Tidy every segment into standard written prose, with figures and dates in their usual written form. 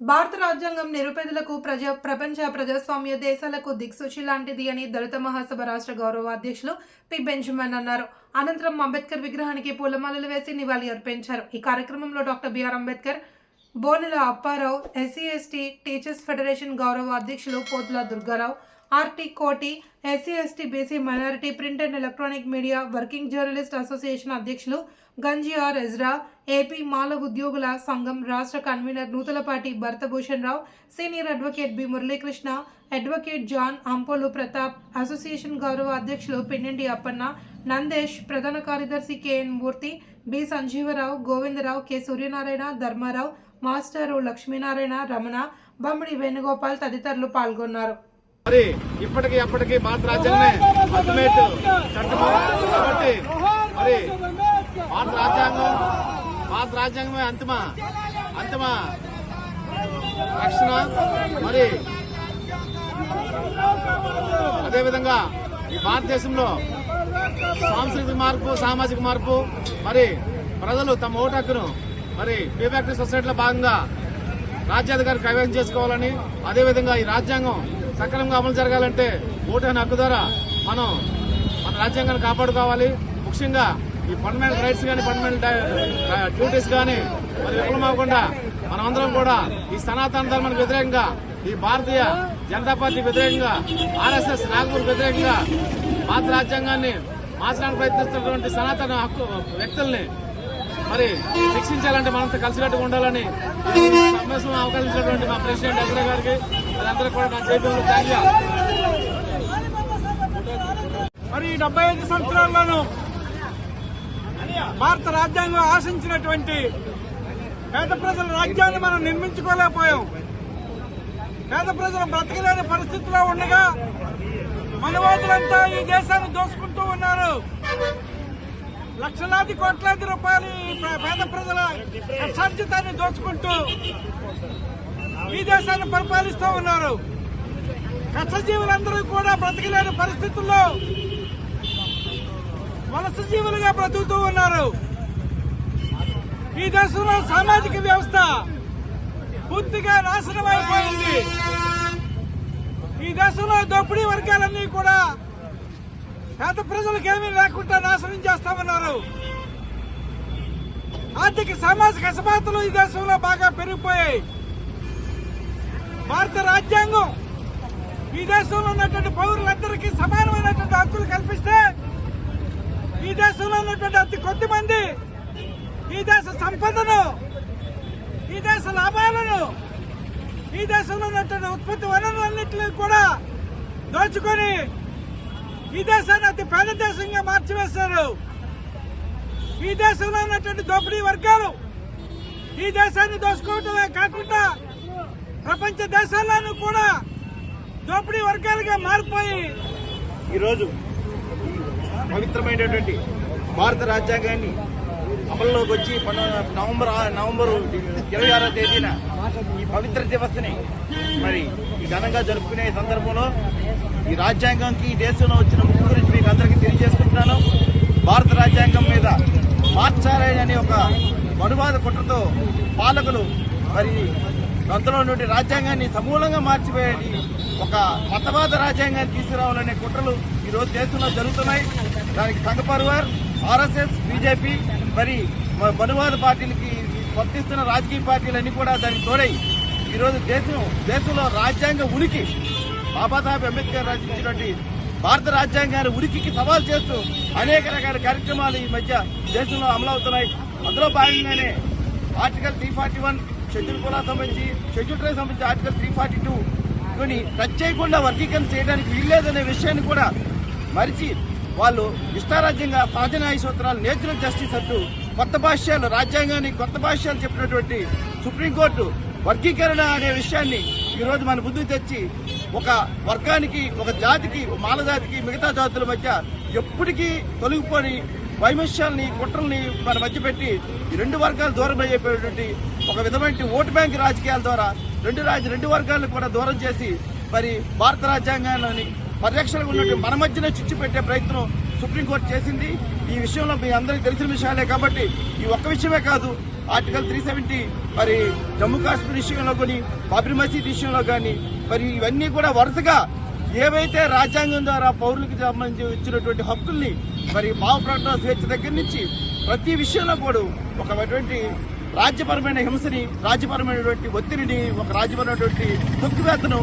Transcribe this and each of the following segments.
భారత రాజ్యాంగం నిరుపేదలకు ప్రపంచ ప్రజాస్వామ్య దేశాలకు దిక్సూచి లాంటిది అని దళిత మహాసభ రాష్ట్ర గౌరవ అధ్యక్షులు పి బెంజమిన్ అన్నారు. అనంతరం అంబేద్కర్ విగ్రహానికి పూలమాలలు వేసి నివాళి అర్పించారు. ఈ కార్యక్రమంలో doctor B R Ambedkar, Bonela Apparao, SC ST teachers federation గౌరవ అధ్యక్షులు Pothula Durgarao, RT Koti, SC ST BC minority print and electronic media working journalist association అధ్యక్షులు Ganji R Ezra, AP Mala ఉద్యోగుల సంఘం రాష్ట్ర convener Nuthalapati Bharatbhushan Rao, senior advocate B Muralikrishna, advocate John Ampolu Pratap, association గౌరవ అధ్యక్షులు పిన్నెండి అప్పన్న, నందేష్, ప్రధాన కార్యదర్శి K N Murthy, B Sanjeevarao, Govindarao, K Suryanarayana, Dharmarao, master Lakshminarayana, Ramana, Bommadi Venugopal తదితరులు పాల్గొన్నారు. మరి ఇప్పటికీ అప్పటికీ భారత రాజ్యాంగమే అల్టిమేట్ చట్టం కాబట్టి మరి భారత రాజ్యాంగమే అంతిమ రక్షణ. మరి అదేవిధంగా ఈ భారతదేశంలో సాంస్కృతిక మార్పు, సామాజిక మార్పు, మరి ప్రజలు తమ ఓటు హక్కును మరి ఫీడ్బ్యాక్ సొసైటీలో భాగంగా రాజ్యాధికారి కైవసం చేసుకోవాలని, అదేవిధంగా ఈ రాజ్యాంగం సక్రమంగా అమలు జరగాలంటే ఓటు హక్కు ద్వారా మనం మన రాజ్యాంగాన్ని కాపాడుకోవాలి. ముఖ్యంగా ఈ ఫండమెంటల్ రైట్స్ కానీ ఫండమెంటల్ డ్యూటీస్ కానీ మరి విఫలమవ్వకుండా మనమందరం కూడా ఈ సనాతన ధర్మానికి వ్యతిరేకంగా, ఈ భారతీయ జనతా పార్టీ వ్యతిరేకంగా, ఆర్ఎస్ఎస్ నాగపూర్ వ్యతిరేకంగా భారత రాజ్యాంగాన్ని మార్చడానికి ప్రయత్నిస్తున్నటువంటి సనాతన హక్కు వ్యక్తుల్ని మరి శిక్షించాలంటే మనంతా కలిసికట్టుగా ఉండాలని సమావేశం అవకాశించినటువంటి మా ప్రెసిడెంట్ ఎజ్రా గారికి అందరూ కూడా నా చేతుల్లో త్యాగ. మరి 75 సంవత్సరాల్లోనూ భారత రాజ్యాంగం ఆశించినటువంటి పేద ప్రజల రాజ్యాన్ని మనం నిర్మించుకోలేకపోయాం. పేద ప్రజలు బ్రతకలేని పరిస్థితిలో ఉండగా మనవాదులంతా ఈ దేశాన్ని దోసుకుంటూ ఉన్నారు. లక్షలాది కోట్లాది రూపాయలు పేద ప్రజల కష్టార్జితాన్ని దోచుకుంటూ ఈ దేశాన్ని పరిపాలిస్తూ ఉన్నారు. కష్టజీవులందరూ కూడా బ్రతకలేని పరిస్థితుల్లో వలస జీవులుగా బ్రతుకుతూ ఉన్నారు. ఈ దేశంలో సామాజిక వ్యవస్థ పూర్తిగా నాశనం అయిపోయింది. ఈ దేశంలో దోపిడీ వర్గాలన్నీ కూడా పేద ప్రజలకు ఏమీ లేకుండా నాశనం చేస్తామన్నారు. ఆర్థిక సామాజిక అసమానతలు ఈ దేశంలో బాగా పెరిగిపోయాయి. భారత రాజ్యాంగం ఈ దేశంలో ఉన్నటువంటి పౌరులందరికీ సమానమైనటువంటి హక్కులు కల్పిస్తే ఈ దేశంలో ఉన్నటువంటి అతి కొద్ది మంది ఈ దేశ సంపదను, ఈ దేశ లాభాలను, ఈ దేశంలో ఉన్నటువంటి ఉత్పత్తి వనరులన్నింటినీ కూడా దోచుకొని ఈ దేశాన్ని అతి పేద దేశంగా మార్చివేశారు. ఈ దేశంలో ఉన్నటువంటి దోపిడీ వర్గాలు ఈ దేశాన్ని దోచుకోవటమే కాకుండా ప్రపంచ దేశాల్లోనూ కూడా దోపిడీ వర్గాలుగా మారిపోయి ఈరోజు పవిత్రమైనటువంటి భారత రాజ్యాంగాన్ని అమల్లోకి వచ్చి నవంబర్ 26వ తేదీన ఈ పవిత్ర దివస్ని మరి ఈ ఘనంగా జరుపుకునే సందర్భంలో ఈ రాజ్యాంగంకి ఈ దేశంలో వచ్చిన ముఖ్య గురించి మీకు అందరికీ తెలియజేసుకుంటున్నాను. భారత రాజ్యాంగం మీద మార్చాలనే ఒక మనువాద కుట్రతో పాలకులు మరి అందులో నుండి రాజ్యాంగాన్ని సమూలంగా మార్చిపోయేది ఒక మతవాద రాజ్యాంగాన్ని తీసుకురావాలనే కుట్రలు ఈరోజు దేశంలో జరుగుతున్నాయి. దానికి సంఘ పరివార్, ఆర్ఎస్ఎస్, బీజేపీ మరి మనువాద పార్టీలకి వర్తిస్తున్న రాజకీయ పార్టీలన్నీ కూడా దానికి తోడై ఈరోజు దేశంలో రాజ్యాంగ ఉనికి బాబాసాహెబ్ అంబేద్కర్ రచించినటువంటి భారత రాజ్యాంగాన్ని ఉనికికి సవాల్ చేస్తూ అనేక రకాల కార్యక్రమాలు ఈ మధ్య దేశంలో అమలవుతున్నాయి. అందులో భాగంగానే ఆర్టికల్ 341 షెడ్యూల్ కులాలకు సంబంధించి, షెడ్యూల్ ట్రైబ్ సంబంధించి ఆర్టికల్ 342 కొని టచ్ చేయకుండా వర్గీకరణ చేయడానికి వీల్లేదనే విషయాన్ని కూడా మరిచి వాళ్ళు ఇష్టారాజ్యంగా సహజ న్యాయ సూత్రాలు, నేచురల్ జస్టిస్ అంటూ కొత్త భాష్యాలు, రాజ్యాంగాన్ని కొత్త భాష్యాలు చెప్పినటువంటి సుప్రీంకోర్టు వర్గీకరణ అనే విషయాన్ని ఈరోజు మన బుద్ధికి తెచ్చి ఒక వర్గానికి, ఒక జాతికి, మాల జాతికి మిగతా జాతుల మధ్య ఎప్పటికీ తొలగిపోని వైమస్యాలని, కుట్రల్ని మన మధ్య పెట్టి ఈ రెండు వర్గాలు దూరం అయిపోయేటువంటి ఒక విధమైన ఓటు బ్యాంక్ రాజకీయాల ద్వారా రెండు వర్గాలను కూడా దూరం చేసి మరి భారత రాజ్యాంగాన్ని పరిరక్షణకు ఉన్నట్టు మన మధ్యనే చిచ్చు పెట్టే ప్రయత్నం సుప్రీంకోర్టు చేసింది. ఈ విషయంలో మీ అందరికీ తెలిసిన విషయాలే కాబట్టి ఈ ఒక్క విషయమే కాదు, ఆర్టికల్ 370 మరి జమ్మూ కాశ్మీర్ విషయంలో కానీ, బాబ్రీ మసీద్ విషయంలో కానీ, మరి ఇవన్నీ కూడా వరుసగా ఏవైతే రాజ్యాంగం ద్వారా పౌరులకు సంబంధించి ఇచ్చినటువంటి హక్కుల్ని మరి భావ ప్రకటన స్వేచ్ఛ దగ్గర నుంచి ప్రతి విషయంలో కూడా ఒకటువంటి రాజ్యపరమైన హింసని, రాజ్యపరమైనటువంటి ఒత్తిడిని, ఒక రాజ్యపరమైనటువంటి తొక్కివేతను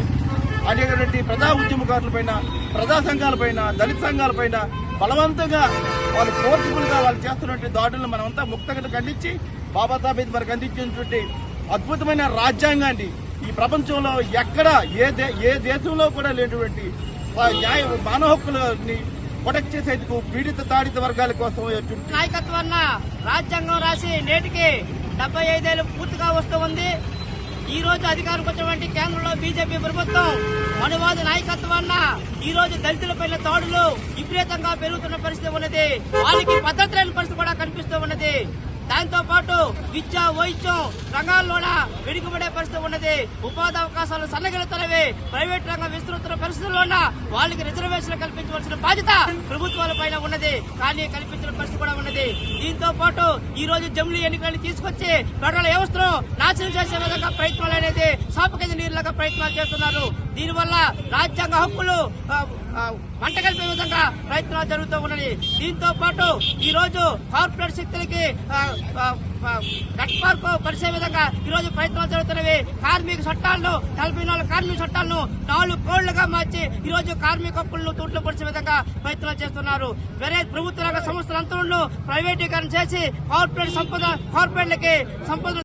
అనేటువంటి ప్రజా ఉద్యమకారులపైన, ప్రజా సంఘాలపైన, దళిత సంఘాలపైన బలవంతంగా వాళ్ళు ఫోర్స్ఫుల్ గా వాళ్ళు చేస్తున్నటువంటి దాడులను మనమంతా ముక్తంగా ఖండించి బాబాసాహెబ్ మనకు అందించినటువంటి అద్భుతమైన రాజ్యాంగాన్ని ఈ ప్రపంచంలో ఎక్కడ ఏ దేశంలో కూడా లేనటువంటి మానవ హక్కులని ప్రొటెక్ట్ చేసేందుకు పీడిత తాడిత వర్గాల కోసం నాయకత్వాన్న రాజ్యాంగం రాసి నేటికి 75 ఏళ్లు పూర్తిగా వస్తూ ఉంది. ఈ రోజు అధికారంకి వచ్చినటువంటి కేంద్రంలో బీజేపీ ప్రభుత్వం మనువాద నాయకత్వాన్న ఈ రోజు దళితులపైన దాడులు విపరీతంగా పెరుగుతున్న పరిస్థితి ఉన్నది. వాళ్ళకి భద్రత లేని పరిస్థితి కూడా కనిపిస్తూ ఉన్నది. దాంతో పాటు విద్య, వైద్యం రంగాల్లోన వెనుకబడే పరిస్థితి ఉన్నది. ఉపాధి అవకాశాలు సన్నగిలుతున్నవి. ప్రైవేట్ రంగం విస్తృతున్న పరిస్థితుల్లోన వాళ్ళకి రిజర్వేషన్లు కల్పించవలసిన బాధ్యత ప్రభుత్వాల పైన ఉన్నది. కానీ కల్పించిన పరిస్థితి కూడా ఉన్నది. దీంతో పాటు ఈ రోజు జమిలీ ఎన్నికలను తీసుకొచ్చి ఫెడరల్ వ్యవస్థను నాశనం చేసే విధంగా ప్రయత్నాలు అనేది సాపకేజీ నీరులాగా ప్రయత్నాలు చేస్తున్నారు. దీనివల్ల రాజ్యాంగ హక్కులు మంట కలిపే విధంగా ప్రయత్నాలు జరుగుతూ ఉన్నది. దీంతో పాటు ఈ రోజు కార్పొరేట్ శక్తులకి నెట్వర్క్ పరిచే విధంగా ఈ రోజు ప్రయత్నాలు జరుగుతున్నవి. కార్మిక చట్టాలను 44 కార్మిక చట్టాలను 4 కోళ్లుగా మార్చి ఈ రోజు కార్మిక హక్కులను తూట్లు పరిచే విధంగా ప్రయత్నాలు చేస్తున్నారు. వేరే ప్రభుత్వ రంగ సంస్థలంతా ప్రైవేటీకరణ చేసి కార్పొరేట్లకి సంపద